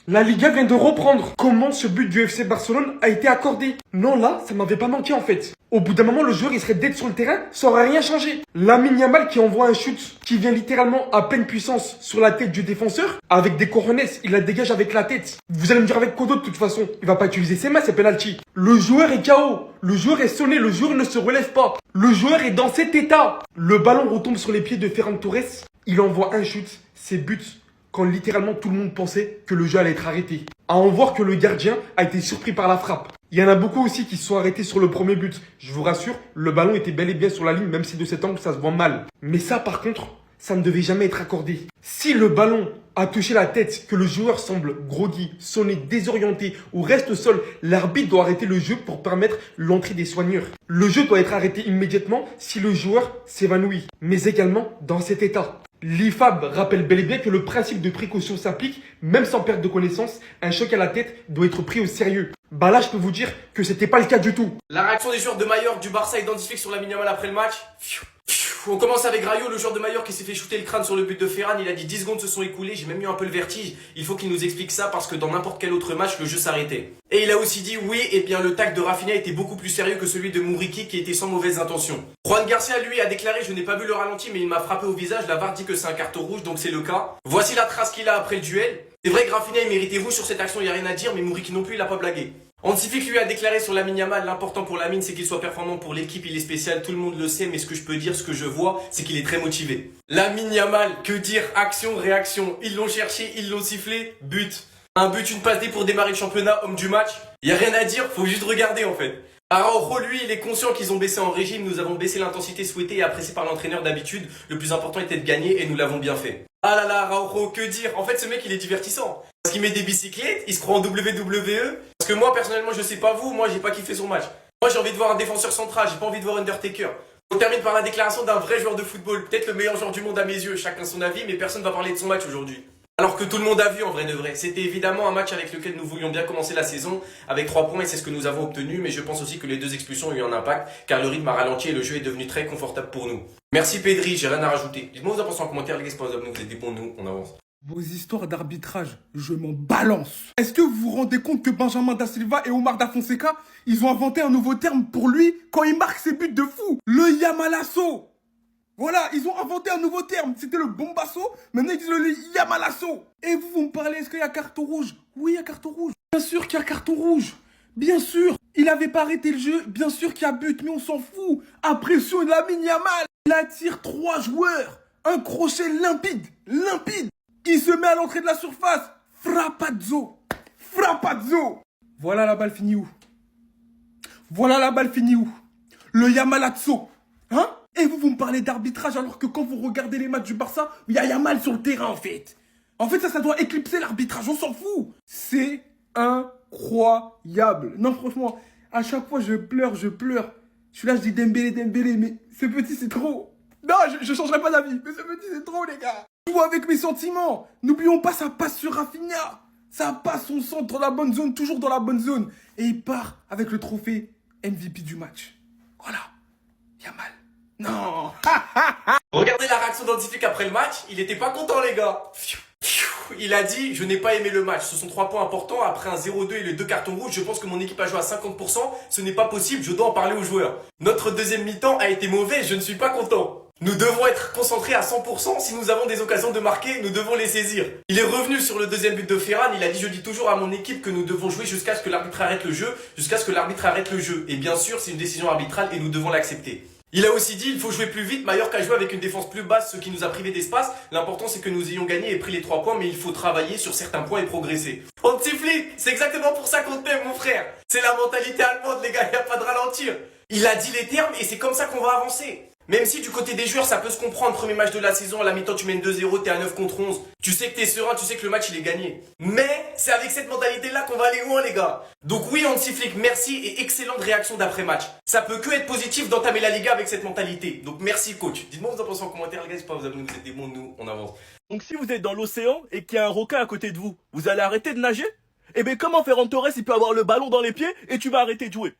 La Liga vient de reprendre. Comment ce but du FC Barcelone a été accordé? Non, là, ça m'avait pas manqué en fait. Au bout d'un moment, le joueur il serait dead sur le terrain, ça aurait rien changé. Lamine Yamal qui envoie un shoot qui vient littéralement à pleine puissance sur la tête du défenseur, avec des cojones, il la dégage avec la tête. Vous allez me dire avec quoi d'autre de toute façon? Il va pas utiliser ses mains, c'est penalty. Le joueur est KO, le joueur est sonné, le joueur ne se relève pas. Le joueur est dans cet état. Le ballon retombe sur les pieds de Ferran Torres, il envoie un shoot, c'est but. Quand littéralement tout le monde pensait que le jeu allait être arrêté. À en voir que le gardien a été surpris par la frappe. Il y en a beaucoup aussi qui se sont arrêtés sur le premier but. Je vous rassure, le ballon était bel et bien sur la ligne, même si de cet angle ça se voit mal. Mais ça par contre, ça ne devait jamais être accordé. Si le ballon a touché la tête, que le joueur semble groggy, sonné, désorienté ou reste au sol, l'arbitre doit arrêter le jeu pour permettre l'entrée des soigneurs. Le jeu doit être arrêté immédiatement si le joueur s'évanouit, mais également dans cet état. L'IFAB rappelle bel et bien que le principe de précaution s'applique, même sans perte de connaissance, un choc à la tête doit être pris au sérieux. Bah là, je peux vous dire que c'était pas le cas du tout. La réaction des joueurs de Mallorca du Barça identifiée sur Lamine Yamal après le match. On commence avec Rayo, le joueur de Mallorca qui s'est fait shooter le crâne sur le but de Ferran. Il a dit 10 secondes se sont écoulées, j'ai même eu un peu le vertige. Il faut qu'il nous explique ça parce que dans n'importe quel autre match, le jeu s'arrêtait. Et il a aussi dit oui, et bien le tacle de Rafinha était beaucoup plus sérieux que celui de Mouriki qui était sans mauvaises intentions. Juan Garcia, lui, a déclaré je n'ai pas vu le ralenti mais il m'a frappé au visage. La VAR dit que c'est un carton rouge, donc c'est le cas. Voici la trace qu'il a après le duel. C'est vrai que Rafinha il méritait rouge sur cette action, il n'y a rien à dire, mais Mouriki non plus, il a pas blagué. Antifik lui a déclaré sur Lamine Yamal, l'important pour Lamine c'est qu'il soit performant pour l'équipe, il est spécial, tout le monde le sait, mais ce que je peux dire, ce que je vois, c'est qu'il est très motivé. Lamine Yamal, que dire, action, réaction, ils l'ont cherché, ils l'ont sifflé, but. Un but, une passe D pour démarrer le championnat, homme du match. Y a rien à dire, faut juste regarder en fait. Araujo, lui, il est conscient qu'ils ont baissé en régime, nous avons baissé l'intensité souhaitée et appréciée par l'entraîneur d'habitude. Le plus important était de gagner et nous l'avons bien fait. Ah là là, Araujo, que dire? En fait, ce mec, il est divertissant. Parce qu'il met des bicyclettes, il se croit en WWE. Parce que moi, personnellement, je sais pas vous, moi, j'ai pas kiffé son match. Moi, j'ai envie de voir un défenseur central, j'ai pas envie de voir Undertaker. On termine par la déclaration d'un vrai joueur de football, peut-être le meilleur joueur du monde à mes yeux, chacun son avis, mais personne va parler de son match aujourd'hui. Alors que tout le monde a vu en vrai de vrai. C'était évidemment un match avec lequel nous voulions bien commencer la saison avec 3 points et c'est ce que nous avons obtenu, mais je pense aussi que les 2 expulsions ont eu un impact car le rythme a ralenti et le jeu est devenu très confortable pour nous. Merci Pedri, j'ai rien à rajouter. Dites-moi vous en pensez en commentaire, les gars, c'est pas vous êtes des bons, nous, on avance. Vos histoires d'arbitrage, je m'en balance. Est-ce que vous vous rendez compte que Benjamin Da Silva et Omar Da Fonseca, ils ont inventé un nouveau terme pour lui quand il marque ses buts de fou? Le Yamalasso. Voilà, ils ont inventé un nouveau terme. C'était le bombasso, maintenant ils disent le Yamalasso. Et vous me parlez, est-ce qu'il y a carton rouge? Oui, il y a carton rouge. Bien sûr qu'il y a carton rouge. Bien sûr. Il avait pas arrêté le jeu, bien sûr qu'il y a but, mais on s'en fout. Impression de Lamine Yamal. Il attire 3 joueurs. Un crochet limpide. Limpide. Il se met à l'entrée de la surface. Frappazzo. Frappazzo. Voilà la balle finie où? Voilà la balle finie où? Le Yamalazzo. Hein? Et vous me parlez d'arbitrage alors que quand vous regardez les matchs du Barça, il y a Yamal sur le terrain en fait. En fait, ça doit éclipser l'arbitrage, on s'en fout. C'est incroyable. Non, franchement, à chaque fois je pleure, je pleure. Je suis là, je dis Dembélé, Dembélé, mais ce petit c'est trop. Non, je changerai pas d'avis, mais ce petit c'est trop les gars. Je joue avec mes sentiments. N'oublions pas, ça passe sur Rafinha. Ça passe, on centre dans la bonne zone, toujours dans la bonne zone. Et il part avec le trophée MVP du match. Voilà, Yamal. Non. Regardez la réaction d'Antifik après le match, il était pas content les gars. Il a dit je n'ai pas aimé le match, ce sont 3 points importants, après un 0-2 et les 2 cartons rouges, je pense que mon équipe a joué à 50%, ce n'est pas possible, je dois en parler aux joueurs. Notre deuxième mi-temps a été mauvais, je ne suis pas content. Nous devons être concentrés à 100%, si nous avons des occasions de marquer, nous devons les saisir. Il est revenu sur le deuxième but de Ferran, il a dit je dis toujours à mon équipe que nous devons jouer jusqu'à ce que l'arbitre arrête le jeu, jusqu'à ce que l'arbitre arrête le jeu. Et bien sûr c'est une décision arbitrale et nous devons l'accepter. Il a aussi dit il faut jouer plus vite, Mallorca a joué avec une défense plus basse, ce qui nous a privé d'espace. L'important c'est que nous ayons gagné et pris les 3 points, mais il faut travailler sur certains points et progresser. Antiflik, c'est exactement pour ça qu'on t'aime mon frère. C'est la mentalité allemande les gars, il n'y a pas de ralentir. Il a dit les termes et c'est comme ça qu'on va avancer. Même si du côté des joueurs ça peut se comprendre, premier match de la saison, à la mi-temps tu mènes 2-0, t'es à 9 contre 11. Tu sais que t'es serein, tu sais que le match il est gagné. Mais c'est avec cette mentalité là qu'on va aller loin les gars. Donc oui Antiflik, merci et excellente réaction d'après-match. Ça peut que être positif d'entamer la Liga avec cette mentalité. Donc merci coach. Dites-moi vous en pensez en commentaire les gars, c'est pas vous abonner, vous êtes des bons, nous on avance. Donc si vous êtes dans l'océan et qu'il y a un requin à côté de vous, vous allez arrêter de nager? Eh bien comment Ferran Torres il peut avoir le ballon dans les pieds et tu vas arrêter de jouer?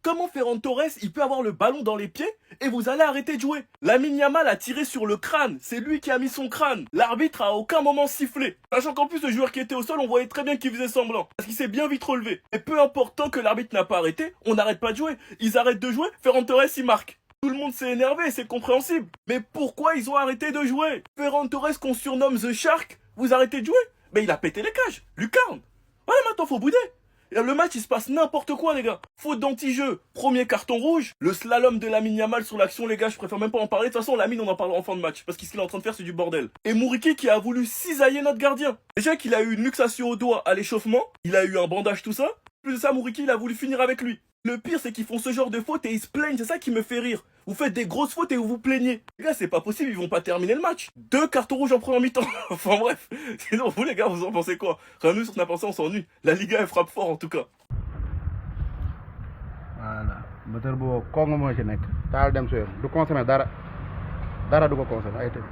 Comment Ferran Torres, il peut avoir le ballon dans les pieds et vous allez arrêter de jouer? Lamine Yamal a tiré sur le crâne, c'est lui qui a mis son crâne. L'arbitre a à aucun moment sifflé. Sachant qu'en plus le joueur qui était au sol, on voyait très bien qu'il faisait semblant. Parce qu'il s'est bien vite relevé. Et peu importe, tant que l'arbitre n'a pas arrêté, on n'arrête pas de jouer. Ils arrêtent de jouer, Ferran Torres il marque. Tout le monde s'est énervé, c'est compréhensible. Mais pourquoi ils ont arrêté de jouer? Ferran Torres qu'on surnomme The Shark, vous arrêtez de jouer? Mais il a pété les cages, lucarne. Voilà, maintenant faut bouder. Et là, le match, il se passe n'importe quoi, les gars. Faute d'anti-jeu. Premier carton rouge. Le slalom de Lamine Yamal sur l'action, les gars, je préfère même pas en parler. De toute façon, Lamine, on en parlera en fin de match. Parce que ce qu'il est en train de faire, c'est du bordel. Et Mouriki qui a voulu cisailler notre gardien. Déjà qu'il a eu une luxation au doigt à l'échauffement. Il a eu un bandage, tout ça. Plus de ça, Mouriki, il a voulu finir avec lui. Le pire, c'est qu'ils font ce genre de fautes et ils se plaignent. C'est ça qui me fait rire. Vous faites des grosses fautes et vous vous plaignez. Les gars, c'est pas possible, ils vont pas terminer le match. 2 cartons rouges en première mi-temps. Enfin bref. Sinon, vous, les gars, vous en pensez quoi? Rien nous, sur n'a pensé, on s'ennuie. La Liga, elle frappe fort, en tout cas. voilà moteur boobu kooku moo ci nekk taal dem su du consommer dara du ko consommer ay tëj.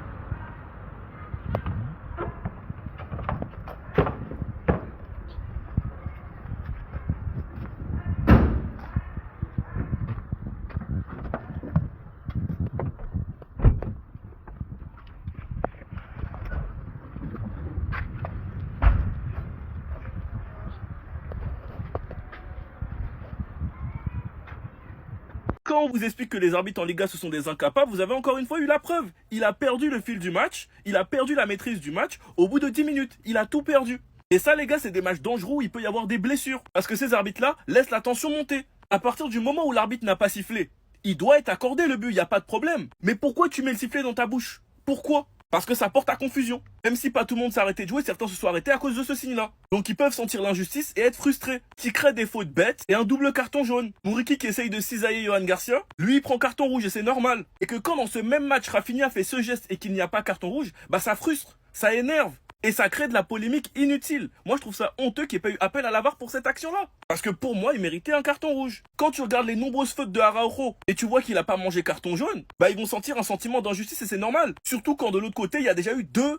Quand on vous explique que les arbitres en Liga ce sont des incapables, vous avez encore une fois eu la preuve. Il a perdu le fil du match, il a perdu la maîtrise du match au bout de 10 minutes. Il a tout perdu. Et ça, les gars, c'est des matchs dangereux où il peut y avoir des blessures. Parce que ces arbitres-là laissent la tension monter. À partir du moment où l'arbitre n'a pas sifflé, il doit être accordé le but, il n'y a pas de problème. Mais pourquoi tu mets le sifflet dans ta bouche? Pourquoi? Parce que ça porte à confusion. Même si pas tout le monde s'est arrêté de jouer, certains se sont arrêtés à cause de ce signe-là. Donc ils peuvent sentir l'injustice et être frustrés. Qui crée des fautes bêtes et un double carton jaune. Mouriki qui essaye de cisailler Yohan Garcia, lui il prend carton rouge et c'est normal. Et que quand dans ce même match Rafinha fait ce geste et qu'il n'y a pas carton rouge, bah ça frustre, ça énerve. Et ça crée de la polémique inutile. Moi, je trouve ça honteux qu'il n'y ait pas eu appel à la VAR pour cette action-là. Parce que pour moi, il méritait un carton rouge. Quand tu regardes les nombreuses fautes de Araujo et tu vois qu'il n'a pas mangé carton jaune, bah ils vont sentir un sentiment d'injustice et c'est normal. Surtout quand de l'autre côté, il y a déjà eu deux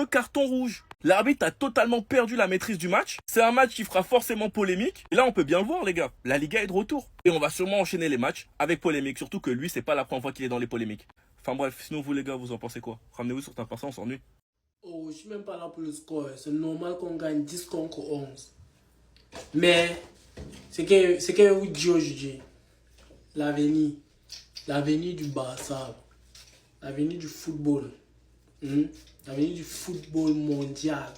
cartons rouges. L'arbitre a totalement perdu la maîtrise du match. C'est un match qui fera forcément polémique. Et là, on peut bien le voir, les gars. La Liga est de retour. Et on va sûrement enchaîner les matchs avec polémique. Surtout que lui, c'est pas la première fois qu'il est dans les polémiques. Enfin bref, sinon vous, les gars, vous en pensez quoi? Ramenez-vous sur un passant, on s'ennuie. Oh, je suis même pas là pour le score. C'est normal qu'on gagne 10 contre 11. Mais, c'est qu'un vous dit aujourd'hui. L'avenir du Barça. L'avenir du football. L'avenir du football mondial.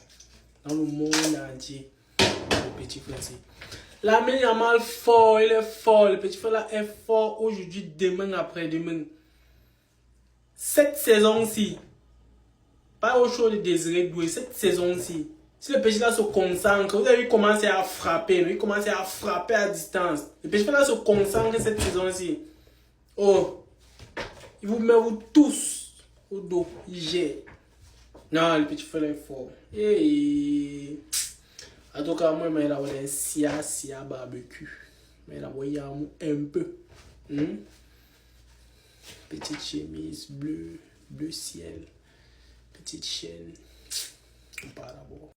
Dans le monde entier. Le petit français. Lamine Yamal fort, il est fort. Le petit frère là est fort aujourd'hui, demain, après-demain. Cette saison-ci, pas au show de Désiré Doué, cette saison-ci, si le petit là se concentre, vous avez vu commencer à frapper, il commence à frapper à distance. Le petit là se concentre cette saison-ci. Oh, il vous met vous tous au dos, il gère. Non, le petit frère est fort. Et en tout cas, moi, il a un sia barbecue. Mais il a un peu. Petite chemise bleu ciel. Petite chaîne. On part d'abord.